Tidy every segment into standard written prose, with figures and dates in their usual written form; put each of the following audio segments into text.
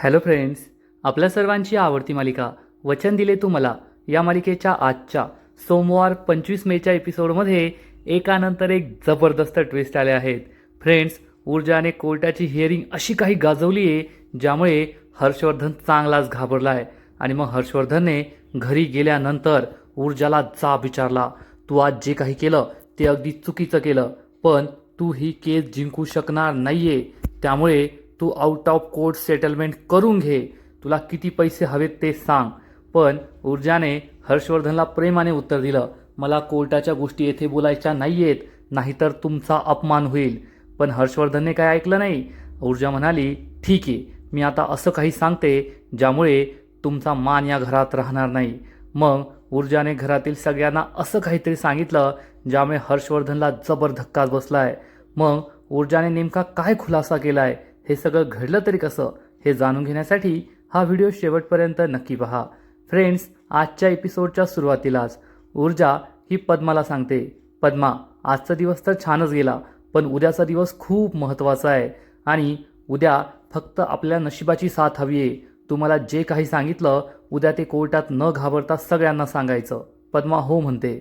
Hello friends, आपल्या सर्वांची आवडती मालिका वचन दिले तू मला या मालिकेच्या आजच्या सोमवार 25 मेच्या एपिसोडमध्ये एकानंतर एक जबरदस्त ट्विस्ट आले आहेत. फ्रेंड्स, ऊर्जाने कोर्टाची हिअरिंग अशी काही गाजवली आहे ज्यामुळे हर्षवर्धन चांगलाच घाबरला आहे. आणि मग हर्षवर्धनने घरी गेल्यानंतर ऊर्जाला जाब विचारला, तू आज जे काही केलं ते अगदी चुकीचं केलं, पण तू ही केस जिंकू शकणार नाहीये, त्यामुळे तू आउट ऑफ कोर्ट सेटलमेंट करून घे, तुला किती पैसे हवेत ते सांग. पण ऊर्जाने हर्षवर्धनला प्रेमाने उत्तर दिलं, मला कोर्टाच्या गोष्टी येथे बोलायच्या नाहीयेत, नाहीतर तुमचा अपमान होईल. पण हर्षवर्धनने काय ऐकलं नाही. ऊर्जा म्हणाली, ठीक आहे, मी आता असं काही सांगते ज्यामुळे तुमचा मान या घरात राहणार नाही. मग ऊर्जाने घरातील सगळ्यांना असं काहीतरी सांगितलं ज्यामुळे हर्षवर्धनला जबर धक्काच बसलाय. मग ऊर्जाने नेमका काय खुलासा केलाय, हे सगळं घडलं तरी कसं, हे जाणून घेण्यासाठी हा व्हिडिओ शेवटपर्यंत नक्की पहा. फ्रेंड्स, आजच्या एपिसोडच्या सुरुवातीलाच ऊर्जा ही पद्माला सांगते, पद्मा, आजचा दिवस तर छानच गेला, पण उद्याचा दिवस खूप महत्त्वाचा आहे आणि उद्या फक्त आपल्या नशिबाची साथ हवी आहे. तुम्हाला जे काही सांगितलं उद्या ते कोर्टात न घाबरता सगळ्यांना सांगायचं. पद्मा हो म्हणते.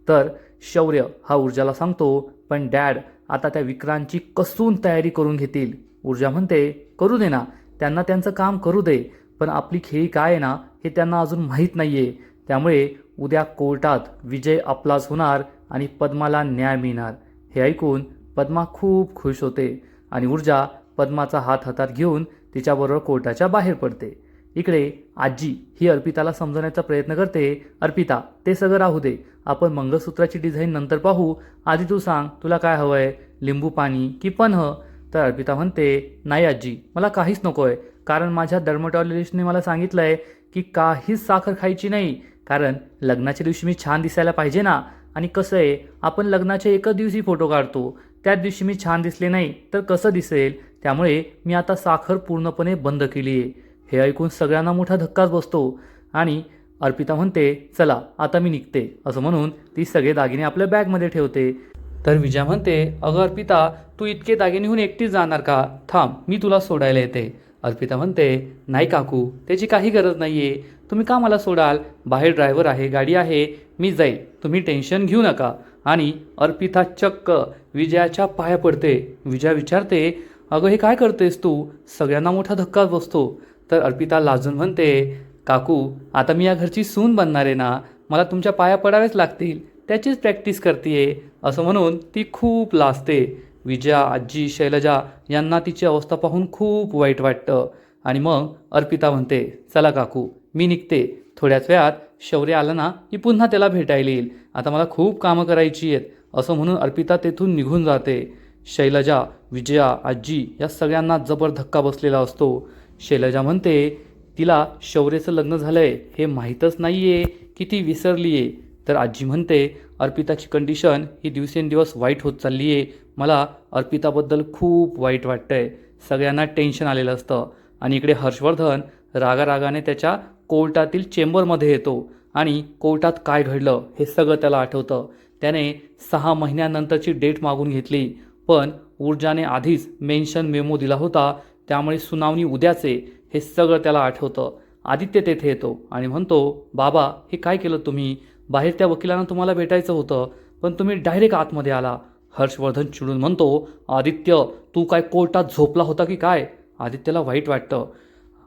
तर शौर्य हा ऊर्जाला सांगतो, पण डॅड, आता त्या विक्रांतची कसून तयारी करून घेतील. ऊर्जा म्हणते, करू दे ना, त्यांना त्यांचं काम करू दे, पण आपली खेळी काय आहे ना हे त्यांना अजून माहीत नाहीये. त्यामुळे उद्या कोर्टात विजय आपलाच होणार आणि पद्माला न्याय मिळणार. हे ऐकून पद्मा खूप खुश होते आणि ऊर्जा पद्माचा हात हातात घेऊन तिच्याबरोबर कोर्टाच्या बाहेर पडते. इकडे आजी ही अर्पिताला समजवण्याचा प्रयत्न करते, अर्पिता, ते सगळं राहू दे, आपण मंगळसूत्राची डिझाईन नंतर पाहू, आधी तू सांग तुला काय हवंय, लिंबू पाणी की पन्ह. तर अर्पिता म्हणते, नाही आजी, मला काहीच नको आहे, कारण माझ्या डर्मटॉलॉजिस्टने मला सांगितलं आहे की काहीच साखर खायची नाही, कारण लग्नाच्या दिवशी मी छान दिसायला पाहिजे ना. आणि कसं आहे, आपण लग्नाच्या एकच दिवशी फोटो काढतो, त्याच दिवशी मी छान दिसले नाही तर कसं दिसेल, त्यामुळे मी आता साखर पूर्णपणे बंद केली आहे. हे ऐकून सगळ्यांना मोठा धक्काच बसतो आणि अर्पिता म्हणते, चला आता मी निघते, असं म्हणून ती सगळे दागिने आपल्या बॅगमध्ये ठेवते. तर विजया म्हणते, अगं अर्पिता, तू इतके दागिने घेऊन एकटीच जाणार का, थांब, मी तुला सोडायला येते. अर्पिता म्हणते, नाही काकू, त्याची काही गरज नाही आहे, तुम्ही का मला सोडाल, बाहेर ड्रायव्हर आहे, गाडी आहे, मी जाईल, तुम्ही टेन्शन घेऊ नका. आणि अर्पिता चक्क विजयाच्या पाया पडते. विजया विचारते, अगं हे काय करतेस तू, सगळ्यांना मोठा धक्काच बसतो. तर अर्पिता लाजून म्हणते, काकू, आता मी या घरची सून बनणार आहे ना, मला तुमच्या पाया पडावेच लागतील, त्याचीच प्रॅक्टिस करते, असं म्हणून ती खूप लाजते. विजया, आजी, शैलजा यांना तिची अवस्था पाहून खूप वाईट वाटतं. आणि मग अर्पिता म्हणते, चला काकू, मी निघते, थोड्याच वेळात शौर्य आला ना की पुन्हा त्याला भेटायला येईल, आता मला खूप कामं करायची आहेत, असं म्हणून अर्पिता तेथून निघून जाते. शैलजा, विजया, आजी या सगळ्यांना जबर धक्का बसलेला असतो. शैलजा म्हणते, तिला शौर्याचं लग्न झालंय हे माहीतच नाहीये की ती विसरली आहे. तर आजी म्हणते, अर्पिताची कंडिशन ही दिवसेंदिवस वाईट होत चालली आहे, मला अर्पिताबद्दल खूप वाईट वाटतंय. सगळ्यांना टेन्शन आलेलं असतं. आणि इकडे हर्षवर्धन रागारागाने त्याच्या कोर्टातील चेंबरमध्ये येतो आणि कोर्टात काय घडलं हे सगळं त्याला आठवतं. त्याने 6 महिन्यानंतरची डेट मागून घेतली, पण ऊर्जाने आधीच मेन्शन मेमो दिला होता, त्यामुळे सुनावणी उद्याच आहे, हे सगळं त्याला आठवतं. आदित्य तेथे येतो आणि म्हणतो, बाबा, हे काय केलं तुम्ही, बाहेर त्या वकिलांना तुम्हाला भेटायचं होतं, पण तुम्ही डायरेक्ट आतमध्ये आला. हर्षवर्धन चिडून म्हणतो, आदित्य, तू काय कोर्टात झोपला होता की काय. आदित्यला वाईट वाटतं.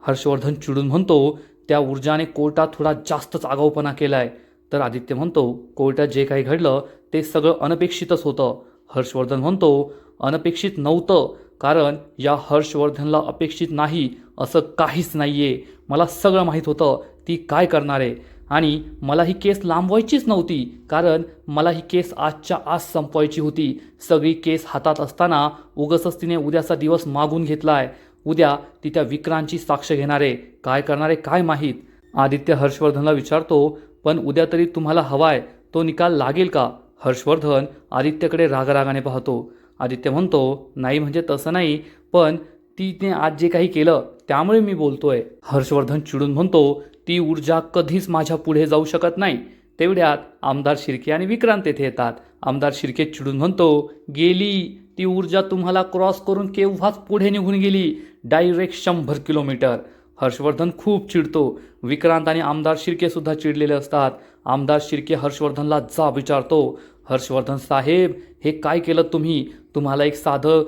हर्षवर्धन चिडून म्हणतो, त्या ऊर्जाने कोर्टात थोडा जास्तच आगाऊपणा केलाय. तर आदित्य म्हणतो, कोर्टात जे काही घडलं ते सगळं अनपेक्षितच होतं. हर्षवर्धन म्हणतो, अनपेक्षित नव्हतं, कारण या हर्षवर्धनला अपेक्षित नाही असं काहीच नाहीये, मला सगळं माहीत होतं ती काय करणार आहे, आणि मला ही केस लांबवायचीच नव्हती, कारण मला ही केस आजच्या आज संपवायची होती. सगळी केस हातात असताना उगाचच तिने उद्याचा दिवस मागून घेतलाय, उद्या ती त्या विक्रांतची साक्ष घेणार आहे, काय करणार आहे काय माहीत. आदित्य हर्षवर्धनला विचारतो, पण उद्या तरी तुम्हाला हवाय तो निकाल लागेल का. हर्षवर्धन आदित्यकडे रागारागाने पाहतो. आदित्य म्हणतो, नाही म्हणजे तसं नाही, पण तिने आज जे काही केलं त्यामुळे मी बोलतोय. हर्षवर्धन चिडून म्हणतो, ती ऊर्जा कधीच माझ्या पुढे जाऊ शकत नाही. तेवढ्यात आमदार शिर्के आणि विक्रांत तेथे येतात. आमदार शिर्के चिडून म्हणतो, गेली ती ऊर्जा तुम्हाला क्रॉस करून केव्हाच पुढे निघून गेली, डायरेक्ट 100 किलोमीटर. हर्षवर्धन खूप चिडतो. विक्रांत आणि आमदार शिर्के सुद्धा चिडलेले असतात. आमदार शिर्के हर्षवर्धनला जाब विचारतो. हर्षवर्धन साहेब, हे काय केलं तुम्ही? तुम्हाला एक साधं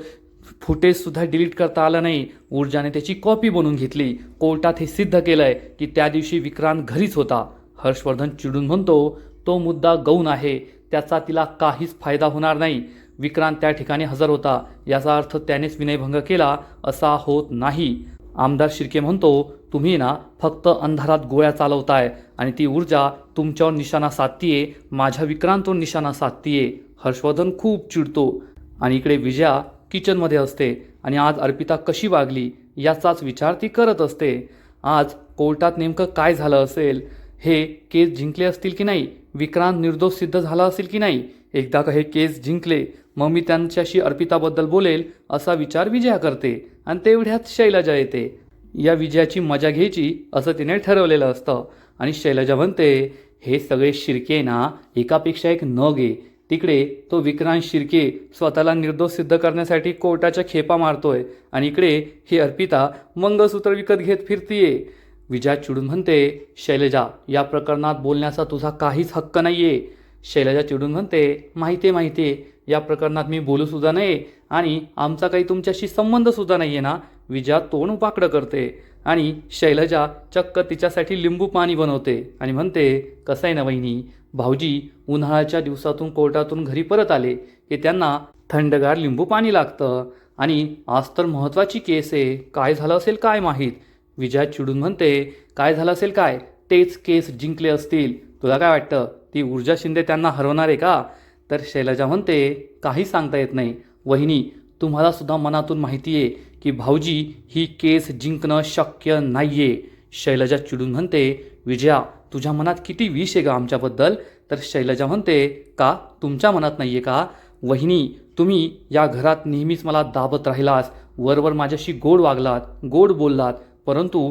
फुटेजसुद्धा डिलीट करता आलं नाही. ऊर्जाने त्याची कॉपी बनवून घेतली. कोर्टात हे सिद्ध केलंय की त्या दिवशी विक्रांत घरीच होता. हर्षवर्धन चिडून म्हणतो, तो मुद्दा गौण आहे, त्याचा तिला काहीच फायदा होणार नाही. विक्रांत त्या ठिकाणी हजर होता, याचा अर्थ त्यानेच विनयभंग केला असा होत नाही. आमदार शिर्के म्हणतो, तुम्ही ना फक्त अंधारात गोळ्या चालवताय आणि ती ऊर्जा तुमच्यावर निशाणा साधतीये, माझ्या विक्रांतवर निशाणा साधतीये. हर्षवर्धन खूप चिडतो. आणि इकडे विजया किचनमध्ये असते आणि आज अर्पिता कशी वागली याचाच विचार ती करत असते. आज कोर्टात नेमकं काय झालं असेल? हे केस जिंकले असतील की नाही? विक्रांत निर्दोष सिद्ध झाला असेल की नाही? एकदा का हे केस जिंकले मग मी त्यांच्याशी अर्पिताबद्दल बोलेल असा विचार विजया करते. आणि तेवढ्यात शैलजा येते. या विजयाची मजा घ्यायची असं तिने ठरवलेलं असतं. आणि शैलजा म्हणते, हे सगळे शिर्के ना एकापेक्षा एक नग आहे. तिकडे तो विक्रांत शिर्के स्वतःला निर्दोष सिद्ध करण्यासाठी कोर्टाच्या खेपा मारतोय आणि इकडे ही अर्पिता मंगळसूत्र विकत घेत फिरतीये. विजया चिडून म्हणते, शैलजा, या प्रकरणात बोलण्याचा तुझा काहीच हक्क नाहीये. शैलजा चिडून म्हणते, माहितीये, या प्रकरणात मी बोलूसुद्धा नाही आणि आमचा काही तुमच्याशी संबंधसुद्धा नाही आहे ना. विजया तोंड वाकडं करते आणि शैलजा चक्क तिच्यासाठी लिंबू पाणी बनवते आणि म्हणते, कसं आहे ना वहिनी, भाऊजी उन्हाळ्याच्या दिवसातून कोर्टातून घरी परत आले की त्यांना थंडगार लिंबू पाणी लागतं आणि आज तर महत्त्वाची केस आहे, काय झालं असेल काय माहीत. विजया चिडून म्हणते, काय झालं असेल काय? तेच केस जिंकले असतील. तुला काय वाटतं ती ऊर्जा शिंदे त्यांना हरवणार आहे का? तर शैलजा म्हणते, काही सांगता येत नाही वहिनी, तुम्हाला सुद्धा मनातून माहिती आहे की भाऊजी ही केस जिंकणं शक्य नाहीये. शैलजा चिडून म्हणते, विजया, तुझ्या मनात किती विष आहे का आमच्याबद्दल? तर शैलजा म्हणते, का तुमच्या मनात नाहीये का? वहिनी, तुम्ही या घरात नेहमीच मला दाबत राहिलास, वरवर माझ्याशी गोड वागलात, गोड बोललात, परंतु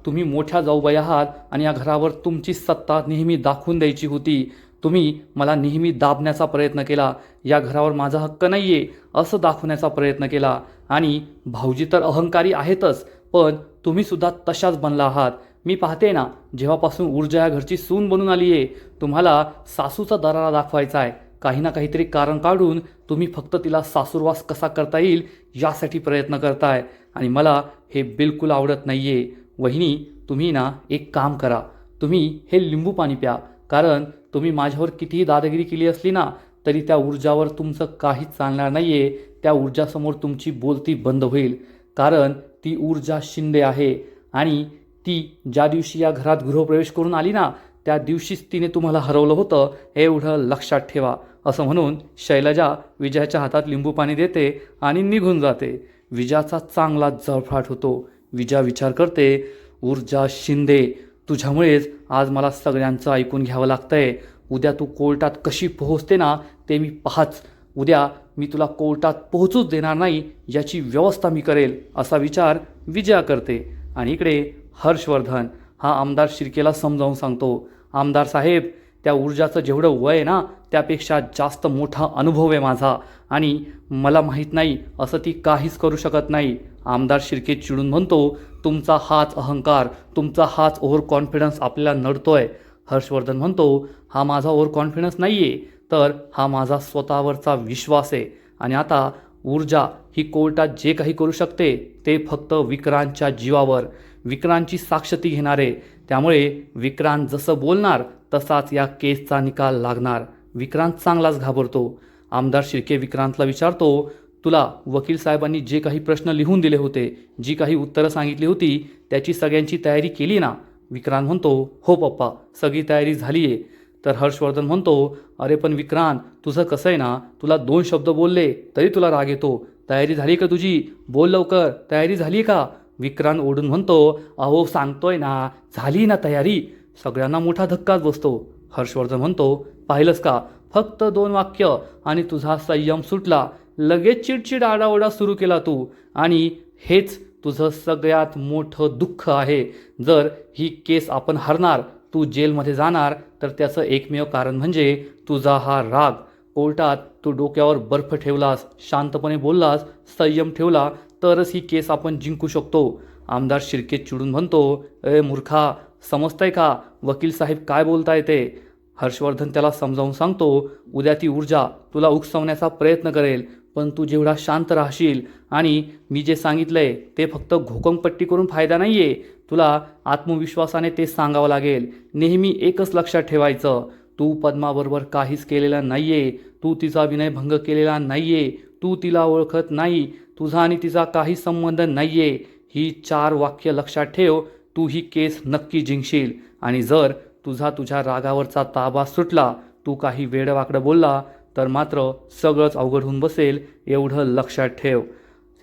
तुम्ही मोठ्या जाऊबाई आहात आणि या घरावर तुमची सत्ता नेहमी दाखवून द्यायची होती. तुम्ही मला नेहमी दाबण्याचा प्रयत्न केला, या घरावर माझा हक्क नाहीये असं दाखवण्याचा प्रयत्न केला. आणि भाऊजी तर अहंकारी आहेतच, पण तुम्ही सुद्धा तशाच बनला आहात. मी पाहते ना, जेव्हापासून ऊर्जा या घरची सून बनून आली आहे, तुम्हाला सासूचा दरारा दाखवायचा आहे. काही ना काहीतरी कारण काढून तुम्ही फक्त तिला सासूरवास कसा करता येईल यासाठी प्रयत्न करताय आणि मला हे बिलकुल आवडत नाही आहे. वहिनी, तुम्ही ना एक काम करा, तुम्ही हे लिंबू पाणी प्या, कारण तुम्ही माझ्यावर कितीही दादागिरी केली असली ना तरी त्या ऊर्जावर तुमचं काहीच चालणार नाही आहे. त्या ऊर्जासमोर तुमची बोलती बंद होईल, कारण ती ऊर्जा शिंदे आहे आणि ती ज्या दिवशी या घरात गृहप्रवेश करून आली ना त्या दिवशीच तिने तुम्हाला हरवलं होतं, एवढं लक्षात ठेवा. असं म्हणून शैलजा विजयाच्या हातात लिंबू पाणी देते आणि निघून जाते. विजयाचा चांगला जळफाट होतो. विजया विचार करते, ऊर्जा शिंदे, तुझ्यामुळेच आज मला सगळ्यांचं ऐकून घ्यावं लागतंय. उद्या तू कोर्टात कशी पोहोचते ना ते मी पाहाच. उद्या मी तुला कोर्टात पोहोचूच देणार नाही याची व्यवस्था मी करेल, असा विचार विजया करते. आणि इकडे हर्षवर्धन हा आमदार शिर्केला समजावून सांगतो, आमदार साहेब, त्या ऊर्जाचं जेवढं वय आहे ना त्यापेक्षा जास्त मोठा अनुभव आहे माझा आणि मला माहीत नाही असं ती काहीच करू शकत नाही. आमदार शिर्के चिडून म्हणतो, तुमचा हाच अहंकार, तुमचा हाच ओव्हर कॉन्फिडन्स आपल्याला नडतोय. हर्षवर्धन म्हणतो, हा माझा ओव्हर कॉन्फिडन्स नाही आहे, तर हा माझा स्वतःवरचा विश्वास आहे. आणि आता ऊर्जा ही कोर्टात जे काही करू शकते ते फक्त विक्रांतच्या जीवावर, विक्रांतची साक्ष ती घेणार आहे. त्यामुळे विक्रांत जसं बोलणार तसाच या केसचा निकाल लागणार. विक्रांत चांगलाच घाबरतो. आमदार शिर्के विक्रांतला विचारतो, तुला वकील साहेबांनी जे काही प्रश्न लिहून दिले होते, जी काही उत्तरं सांगितली होती, त्याची सगळ्यांची तयारी केली ना? विक्रांत म्हणतो, हो पप्पा, सगळी तयारी झाली आहे. तर हर्षवर्धन म्हणतो, अरे पण विक्रांत, तुझं कसं आहे ना, तुला 2 शब्द बोलले तरी तुला राग येतो. तयारी झाली का तुझी? बोल लवकर, तयारी झाली का? विक्रांत ओढून म्हणतो, अहो सांगतोय ना, झाली ना तयारी. सगळ्यांना मोठा धक्काच बसतो. हर्षवर्धन म्हणतो, पाहिलंस का, फक्त 2 वाक्य आणि तुझा संयम सुटला. लगेच चिडचिड आडाओरडा सुरू केला तू, आणि हेच तुझं सगळ्यात मोठं दुःख आहे. जर ही केस आपण हरणार, तू जेलमध्ये जाणार, तर त्याचं एकमेव कारण म्हणजे तुझा हा राग. कोर्टात तू डोक्यावर बर्फ ठेवलास, शांतपणे बोललास, संयम ठेवला, तरच ही केस आपण जिंकू शकतो. आमदार शिर्के चिडून म्हणतो, ए मूर्खा, समजतंय का वकील साहेब काय बोलताय ते? हर्षवर्धन त्याला समजावून सांगतो, उद्या ती ऊर्जा तुला उकसवण्याचा प्रयत्न करेल, पण तू जेवढा शांत राहशील आणि मी जे सांगितलंय ते फक्त घोकंपट्टी करून फायदा नाही आहे. तुला आत्मविश्वासाने ते सांगावं लागेल. नेहमी एकच लक्षात ठेवायचं, तू पद्माबरोबर काहीच केलेलं नाही आहे. तू तिचा विनयभंग केलेला नाही आहे. तू तिला ओळखत नाही. तुझा आणि तिचा काही संबंध नाही आहे. ही 4 वाक्य लक्षात ठेव. तू ही केस नक्की जिंकशील. आणि जर तुझ्या रागावरचा ताबा सुटला, तू काही वेडवाकडं बोलला, तर मात्र सगळंच अवघड होऊन बसेल, एवढं लक्षात ठेव.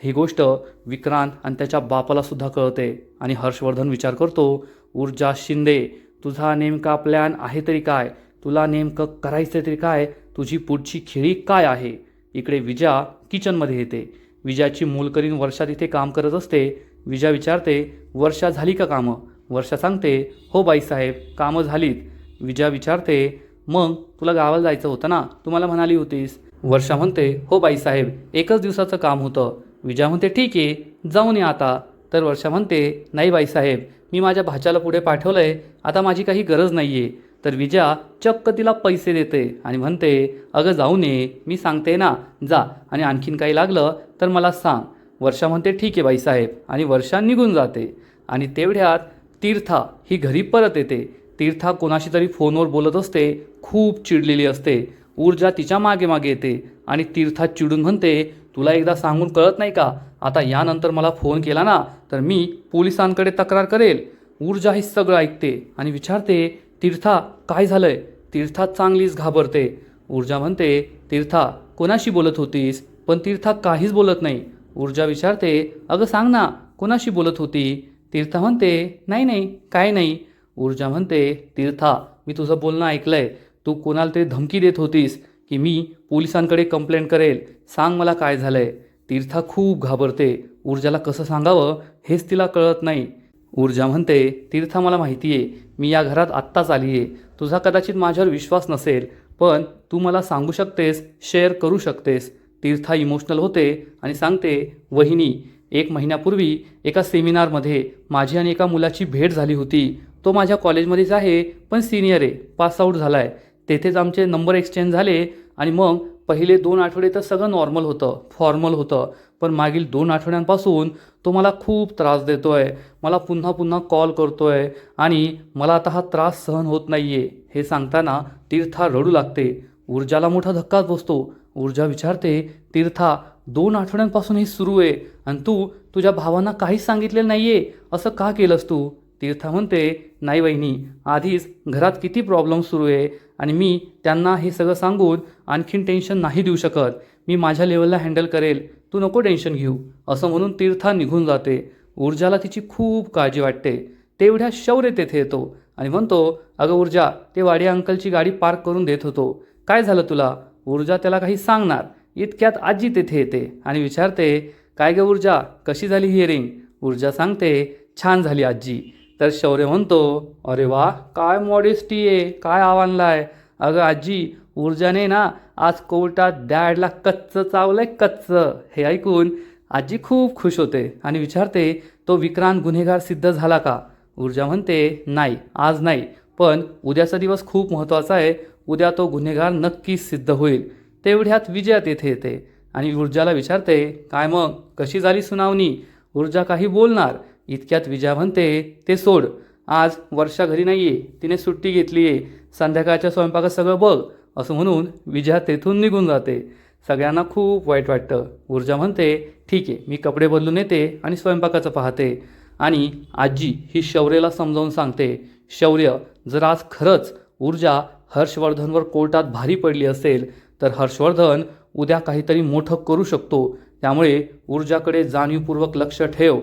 ही गोष्ट विक्रांत आणि त्याच्या बापाला सुद्धा कळते आणि हर्षवर्धन विचार करतो, ऊर्जा शिंदे, तुझा नेमका प्लॅन आहे तरी काय? तुला नेमकं करायचं तरी काय? तुझी पुढची खेळी काय आहे? इकडे विजा किचनमध्ये येते. विजाची मोलकरीण वर्षा तिथे काम करत असते. विजा विचारते, वर्षा झाली का कामं? वर्षा सांगते, हो बाईसाहेब, कामं झालीत. विजा विचारते, मग तुला गावाला जायचं होतं ना, तुम्हाला म्हणाली होतीस. वर्षा म्हणते, हो बाईसाहेब, एकच दिवसाचं काम होतं. विजा म्हणते, ठीक आहे, जाऊन या आता. तर वर्षा म्हणते, नाही बाईसाहेब, मी माझ्या भाच्याला पुढे पाठवलं आहे, आता माझी काही गरज नाही आहे. तर विजा चक्क तिला पैसे देते आणि म्हणते, अगं जाऊन ये, मी सांगते ना, जा, आणि आणखीन काही लागलं तर मला सांग. वर्षा म्हणते, ठीक आहे बाईसाहेब, आणि वर्षा निघून जाते. आणि तेवढ्यात तीर्था ही घरी परत येते. तीर्था कोणाशी तरी फोनवर बोलत असते, खूप चिडलेली असते. ऊर्जा तिच्या मागे मागे येते आणि तीर्था चिडून म्हणते, तुला एकदा सांगून कळत नाही का? आता यानंतर मला फोन केला ना तर मी पोलिसांकडे तक्रार करेल. ऊर्जा हे सगळं ऐकते आणि विचारते, तीर्था काय झालंय? तीर्था चांगलीच घाबरते. ऊर्जा म्हणते, तीर्था कोणाशी बोलत होतीस? पण तीर्था काहीच बोलत नाही. ऊर्जा विचारते, अगं सांग ना, कोणाशी बोलत होती? तीर्था म्हणते, नाही नाही, काय नाही. ऊर्जा म्हणते, तीर्था, मी तुझं बोलणं ऐकलंय. तू कोणाला तरी धमकी देत होतीस की मी पोलिसांकडे कंप्लेंट करेल. सांग मला काय झालंय. तीर्था खूप घाबरते. ऊर्जाला कसं सांगावं हेच तिला कळत नाही. ऊर्जा म्हणते, तीर्था मला माहिती आहे, मी या घरात आत्ताच आली आहे. तुझा कदाचित माझ्यावर विश्वास नसेल, पण तू मला सांगू शकतेस, शेअर करू शकतेस. तीर्था इमोशनल होते आणि सांगते, वहिनी, 1 महिन्यापूर्वी एका सेमिनारमध्ये माझी आणि एका मुलाची भेट झाली होती. तो माझ्या कॉलेजमध्येच आहे, पण सिनियर आहे, पास आऊट झाला आहे. तेथेच आमचे नंबर एक्सचेंज झाले आणि मग पहिले 2 आठवडे तर सगळं नॉर्मल होतं, फॉर्मल होतं. पण मागील 2 आठवड्यांपासून तो मला खूप त्रास देतो आहे. मला पुन्हा पुन्हा कॉल करतो आहे आणि मला आता हा त्रास सहन होत नाही आहे. हे सांगताना तीर्था रडू लागते. ऊर्जाला मोठा धक्काच बसतो. ऊर्जा विचारते, तीर्था 2 आठवड्यांपासून हे सुरू आहे आणि तू तुझ्या भावांना काहीच सांगितलेलं नाही आहे, असं का केलंस तू? तीर्था म्हणते, नाही वहिनी, आधीच घरात किती प्रॉब्लेम सुरू आहे आणि मी त्यांना हे सगळं सांगून आणखीन टेन्शन नाही देऊ शकत. मी माझ्या लेवलला हँडल करेल, तू नको टेन्शन घेऊ, असं म्हणून तीर्था निघून जाते. ऊर्जाला तिची खूप काळजी वाटते. तेवढ्या शौर्य तेथे येतो आणि म्हणतो, अगं ऊर्जा, ते वाडी अंकलची गाडी पार्क करून देत होतो, काय झालं तुला? ऊर्जा त्याला काही सांगणार इतक्यात आजी तेथे येते आणि विचारते, काय गं ऊर्जा, कशी झाली हिअरिंग? ऊर्जा सांगते, छान झाली आजी. तर शौर्य म्हणतो, अरे वा, काय मॉडेस्टी आहे, काय आव्हानला आहे. अगं आजी, ऊर्जाने ना आज कोर्टात डॅडला कच्चं चावलंय, कच्चं. हे ऐकून आजी खूप खुश होते आणि विचारते, तो विक्रांत गुन्हेगार सिद्ध झाला का? ऊर्जा म्हणते, नाही, आज नाही, पण उद्याचा दिवस खूप महत्त्वाचा आहे. उद्या तो गुन्हेगार नक्कीच सिद्ध होईल. तेवढ्यात विजया तेथे येते आणि ऊर्जाला विचारते, काय मग, कशी झाली सुनावणी? ऊर्जा काही बोलणार इतक्यात विजया म्हणते, ते सोड, आज वर्षा घरी नाही आहे, तिने सुट्टी घेतली आहे, संध्याकाळच्या स्वयंपाकात सगळं बघ, असं म्हणून विजया तेथून निघून जाते. सगळ्यांना खूप वाईट वाटतं. ऊर्जा म्हणते, ठीक आहे, मी कपडे बदलून येते आणि स्वयंपाकाचं पाहते. आणि आजी ही शौर्यला समजावून सांगते, शौर्य, जर आज खरंच ऊर्जा हर्षवर्धनवर कोर्टात भारी पडली असेल तर हर्षवर्धन उद्या काहीतरी मोठं करू शकतो. त्यामुळे ऊर्जाकडे जाणीवपूर्वक लक्ष ठेव,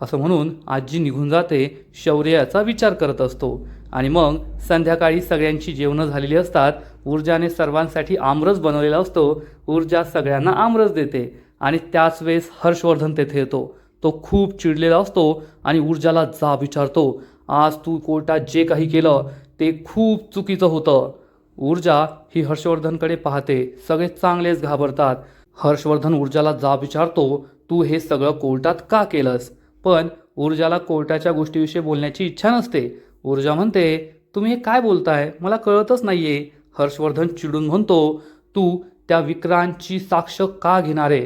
असं म्हणून आजी निघून जाते. शौर्य याचा विचार करत असतो. आणि मग संध्याकाळी सगळ्यांची जेवणं झालेली असतात. ऊर्जाने सर्वांसाठी आमरस बनवलेला असतो. ऊर्जा सगळ्यांना आमरस देते आणि त्याच वेळेस हर्षवर्धन तेथे येतो. तो खूप चिडलेला असतो आणि ऊर्जाला जाब विचारतो, आज तू कोर्टात जे काही केलं ते खूप चुकीचं होतं. ऊर्जा ही हर्षवर्धनकडे पाहते. सगळे चांगलेच घाबरतात. हर्षवर्धन ऊर्जाला जाब विचारतो, तू हे सगळं कोर्टात का केलंस? पण ऊर्जाला कोर्टाच्या गोष्टीविषयी बोलण्याची इच्छा नसते. ऊर्जा म्हणते, तुम्ही हे काय बोलताय, मला कळतच नाहीये. हर्षवर्धन चिडून म्हणतो, तू त्या विक्रांतची साक्ष का घेणारे,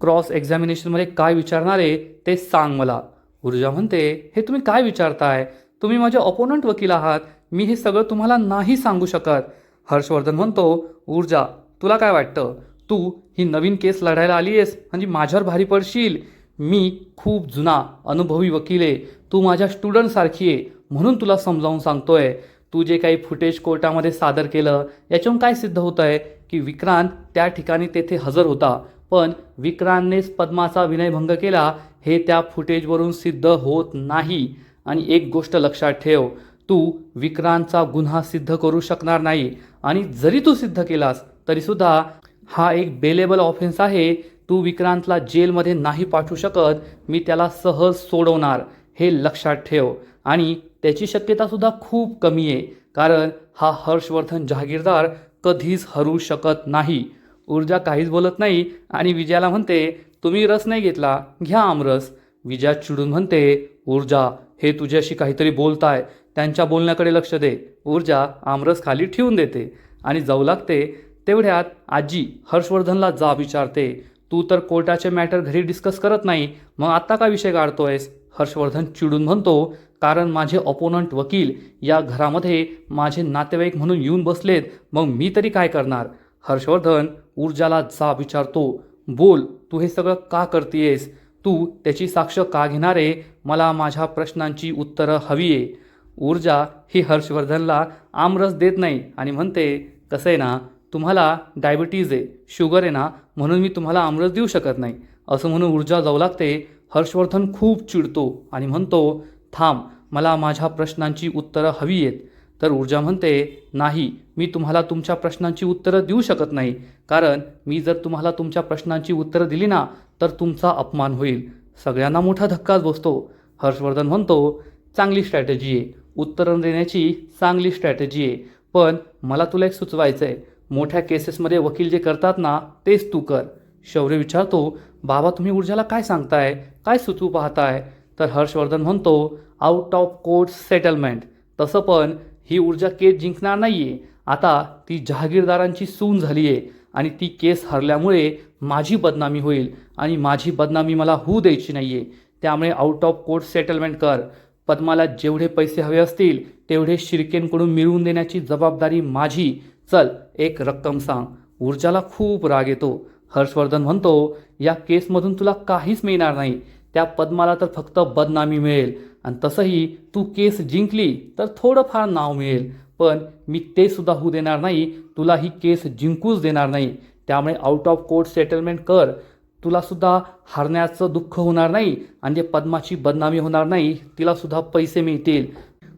क्रॉस एक्झामिनेशनमध्ये काय विचारणारे ते सांग मला. ऊर्जा म्हणते, हे तुम्ही काय विचारताय, तुम्ही माझे अपोनंट वकील आहात, मी हे सगळं तुम्हाला नाही सांगू शकत. हर्षवर्धन म्हणतो, ऊर्जा तुला काय वाटतं, तू ही नवीन केस लढायला आली आहेस म्हणजे माझ्यावर भारी पडशील? मी खूप जुना अनुभवी वकील आहे, तू माझ्या स्टुडंटसारखी आहे, म्हणून तुला समजावून सांगतोय. तू जे काही फुटेज कोर्टामध्ये सादर केलं याच्यावरून काय सिद्ध होतं आहे की विक्रांत त्या ठिकाणी तेथे हजर होता, पण विक्रांतनेच पद्माचा विनयभंग केला हे त्या फुटेजवरून सिद्ध होत नाही. आणि एक गोष्ट लक्षात ठेव, तू विक्रांतचा गुन्हा सिद्ध करू शकणार नाही, आणि जरी तू सिद्ध केलास तरीसुद्धा हा एक बेलेबल ऑफेन्स आहे. तू विक्रांतला जेलमध्ये नाही पाठवू शकत, मी त्याला सहज सोडवणार, हे लक्षात ठेव. आणि त्याची शक्यतासुद्धा खूप कमी आहे, कारण हा हर्षवर्धन जहागीरदार कधीच हरू शकत नाही. ऊर्जा काहीच बोलत नाही आणि विजयाला म्हणते, तुम्ही रस नाही घेतला, घ्या आमरस. विजया चिडून म्हणते, ऊर्जा हे तुझ्याशी काहीतरी बोलताय, त्यांच्या बोलण्याकडे लक्ष दे. ऊर्जा आमरस खाली ठेवून देते आणि जाऊ लागते. तेवढ्यात आजी हर्षवर्धनला जाब विचारते, तू तर कोर्टाचे मॅटर घरी डिस्कस करत नाही, मग आत्ता का विषय काढतोयस? हर्षवर्धन चिडून म्हणतो, कारण माझे अपोनंट वकील या घरामध्ये माझे नातेवाईक म्हणून येऊन बसलेत, मग मी तरी काय करणार? हर्षवर्धन ऊर्जाला जाब विचारतो, बोल, तू हे सगळं का करतेयस? तू त्याची साक्ष का घेणार आहे? मला माझ्या प्रश्नांची उत्तरं हवी आहे. ऊर्जा ही हर्षवर्धनला आमरस देत नाही आणि म्हणते, कसं आहे ना, तुम्हाला डायबिटीज आहे, शुगर आहे ना, म्हणून मी तुम्हाला आमरस देऊ शकत नाही, असं म्हणून ऊर्जा जाऊ लागते. हर्षवर्धन खूप चिडतो आणि म्हणतो, थांब, मला माझ्या प्रश्नांची उत्तरं हवी आहेत. तर ऊर्जा म्हणते, नाही, मी तुम्हाला तुमच्या प्रश्नांची उत्तरं देऊ शकत नाही, कारण मी जर तुम्हाला तुमच्या प्रश्नांची उत्तरं दिली ना तर तुमचा अपमान होईल. सगळ्यांना मोठा धक्काच बसतो. हर्षवर्धन म्हणतो, चांगली स्ट्रॅटेजी आहे, उत्तरं देण्याची चांगली स्ट्रॅटेजी आहे, पण मला तुला एक सुचवायचं आहे, मोठ्या केसेसमध्ये वकील जे करतात ना तेच तू कर. शौर्य विचारतो, बाबा तुम्ही ऊर्जाला काय सांगताय, काय सुचवू पाहताय? तर हर्षवर्धन म्हणतो, आउट ऑफ कोर्ट सेटलमेंट. तसं पण ही ऊर्जा केस जिंकणार नाही आहे, आता ती जहागीरदारांची सून झाली आहे आणि ती केस हरल्यामुळे माझी बदनामी होईल आणि माझी बदनामी मला होऊ द्यायची नाही आहे. त्यामुळे आउट ऑफ कोर्ट सेटलमेंट कर. पद्माला जेवढे पैसे हवे असतील तेवढे शिर्केंकडून मिळवून देण्याची जबाबदारी माझी. चल, एक रक्कम सांग. ऊर्जाला खूप राग येतो. हर्षवर्धन म्हणतो, या केसमधून तुला काहीच मिळणार नाही, त्या पद्माला तर फक्त बदनामी मिळेल, आणि तसंही तू केस जिंकली तर थोडंफार नाव मिळेल, पण मी ते सुद्धा होऊ देणार नाही, तुला ही केस जिंकूच देणार नाही. त्यामुळे आउट ऑफ कोर्ट सेटलमेंट कर. तुलासुद्धा हरण्याचं दुःख होणार नाही आणि जे पद्माची बदनामी होणार नाही, तिलासुद्धा पैसे मिळतील.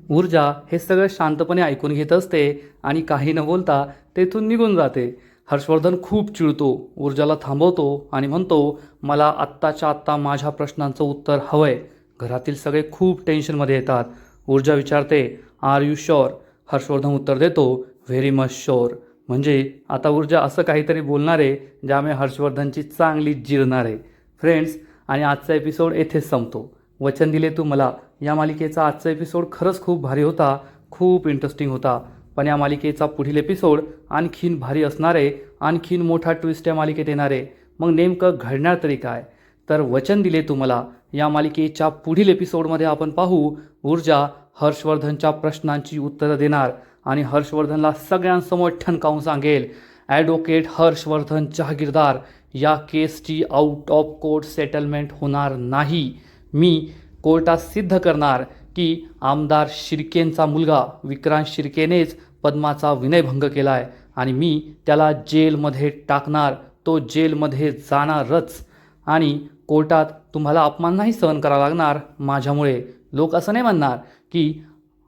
ऊर्जा हे सगळं शांतपणे ऐकून घेत असते आणि काही न बोलता तेथून निघून जाते. हर्षवर्धन खूप चिडतो, ऊर्जाला थांबवतो आणि म्हणतो, मला आत्ताच्या आत्ता माझ्या प्रश्नांचं उत्तर हवं आहे. घरातील सगळे खूप टेन्शनमध्ये येतात. ऊर्जा विचारते, आर यू शुअर? हर्षवर्धन उत्तर देतो, व्हेरी मच शुअर. म्हणजे आता ऊर्जा असं काहीतरी बोलणार आहे ज्यामुळे हर्षवर्धनची चांगली जिरणार आहे. फ्रेंड्स, आणि आजचा एपिसोड येथेच संपतो. वचन दिले तू मला या मालिकेचा आजचा एपिसोड खरंच खूप भारी होता, खूप इंटरेस्टिंग होता. पण या मालिकेचा पुढील एपिसोड आणखीन भारी असणार आहे, आणखीन मोठा ट्विस्ट या मालिकेत येणार आहे. मग नेमकं घडणार तरी काय? तर वचन दिले तू मला या मालिकेच्या पुढील एपिसोडमध्ये आपण पाहू, ऊर्जा हर्षवर्धनच्या प्रश्नांची उत्तरं देणार आणि हर्षवर्धनला सगळ्यांसमोर ठणकावून सांगेल, ॲडव्होकेट हर्षवर्धन जहागीरदार, या केसची आउट ऑफ कोर्ट सेटलमेंट होणार नाही. मी कोर्टात सिद्ध करणार की आमदार शिर्केंचा मुलगा विक्रांत शिर्केनेच पद्माचा विनयभंग केला आहे आणि मी त्याला जेलमध्ये टाकणार, तो जेलमध्ये जाणारच. आणि कोर्टात तुम्हाला अपमान नाही सहन करावा लागणार माझ्यामुळे. लोक असं नाही म्हणणार की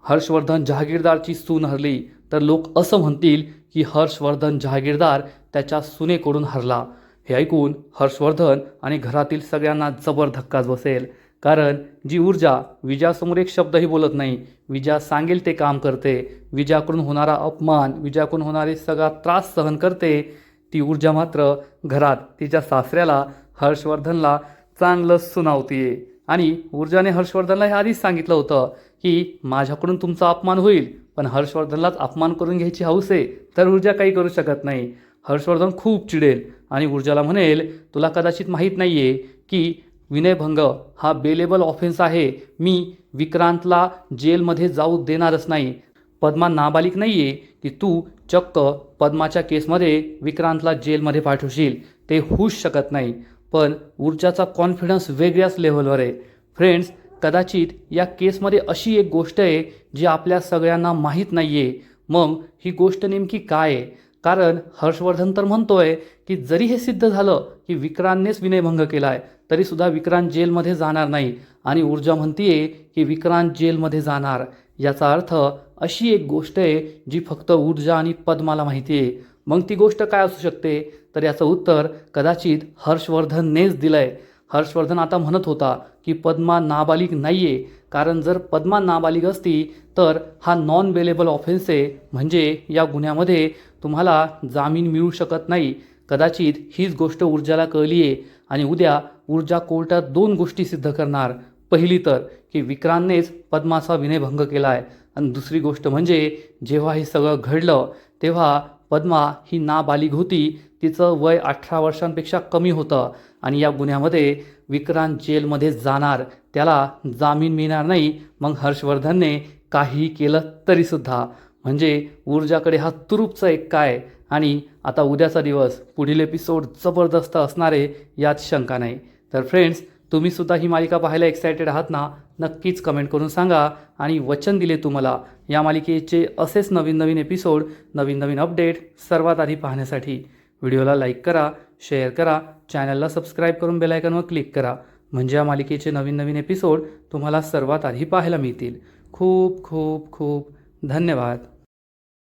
हर्षवर्धन जहागीरदारची सून हरली, तर लोक असं म्हणतील की हर्षवर्धन जहागीरदार त्याच्या सुनेकडून हरला. हे ऐकून हर्षवर्धन आणि घरातील सगळ्यांना जबर धक्काच बसेल, कारण जी ऊर्जा विजयासमोर एक शब्दही बोलत नाही, विजया सांगेल ते काम करते, विजयाकडून होणारा अपमान, विजयाकडून होणारे सगळा त्रास सहन करते, ती ऊर्जा मात्र घरात तिच्या सासऱ्याला हर्षवर्धनला चांगलं सुनावतीये. आणि ऊर्जाने हर्षवर्धनला हे आधीच सांगितलं होतं की माझ्याकडून तुमचा अपमान होईल, पण हर्षवर्धनलाच अपमान करून घ्यायची हौस आहे तर ऊर्जा काही करू शकत नाही. हर्षवर्धन खूप चिडेल आणि ऊर्जाला म्हणेल, तुला कदाचित माहीत नाही आहे की विनयभंग हा बेलेबल ऑफेन्स आहे. मी विक्रांतला जेलमध्ये जाऊ देणारच नाही. पद्मा नाबालिक नाही आहे की तू चक्क पद्माच्या केसमध्ये विक्रांतला जेलमध्ये पाठवशील. ते होऊच शकत नाही. पण ऊर्जाचा कॉन्फिडन्स वेगळ्याच लेव्हलवर आहे. फ्रेंड्स, कदाचित या केसमध्ये अशी एक गोष्ट आहे जी आपल्या सगळ्यांना माहीत नाही आहे. मग ही गोष्ट नेमकी काय आहे? कारण हर्षवर्धन तर म्हणतोय की जरी हे सिद्ध झालं की विक्रांतनेच विनयभंग केला आहे तरीसुद्धा विक्रांत जेलमध्ये जाणार नाही. आणि ऊर्जा म्हणतीये की विक्रांत जेलमध्ये जाणार. याचा अर्थ अशी एक गोष्ट आहे जी फक्त ऊर्जा आणि पद्माला माहिती आहे. मग ती गोष्ट काय असू शकते? तर याचं उत्तर कदाचित हर्षवर्धननेच दिलं आहे. हर्षवर्धन आता म्हणत होता की पद्मा नाबालिक नाही आहे, कारण जर पद्मा नाबालिक असती तर हा नॉन बेलेबल ऑफेन्स आहे, म्हणजे या गुन्ह्यामध्ये तुम्हाला जामीन मिळू शकत नाही. कदाचित हीच गोष्ट ऊर्जाला कळली आहे आणि उद्या ऊर्जा कोर्टात 2 गोष्टी सिद्ध करणार. पहिली तर की विक्रांतनेच पद्माचा विनयभंग केला आहे, आणि दुसरी गोष्ट म्हणजे जेव्हा हे सगळं घडलं तेव्हा पद्मा ही नाबालिग होती. तिचं वय 18 वर्षांपेक्षा कमी होतं आणि या गुन्ह्यामध्ये विक्रांत जेलमध्ये जाणार, त्याला जामीन मिळणार नाही. मग हर्षवर्धनने काही केलं तरीसुद्धा, म्हणजे ऊर्जाकडे हा तुरुपचा एक काय. आणि आता उद्याचा दिवस, पुढील एपिसोड जबरदस्त असणार आहे यात शंका नाही. तर फ्रेंड्स, तुम्हीसुद्धा ही मालिका पाहायला एक्सायटेड आहात ना? नक्कीच कमेंट करून सांगा. आणि वचन दिले तुम्हाला या मालिकेचे असेच नवीन नवीन एपिसोड, नवीन नवीन अपडेट सर्वात आधी पाहण्यासाठी व्हिडिओला लाईक करा, शेअर करा, चॅनलला सबस्क्राईब करून बेल आयकॉनवर क्लिक करा, म्हणजे या मालिकेचे नवीन नवीन एपिसोड तुम्हाला सर्वात आधी पाहायला मिळतील. खूप खूप खूप धन्यवाद.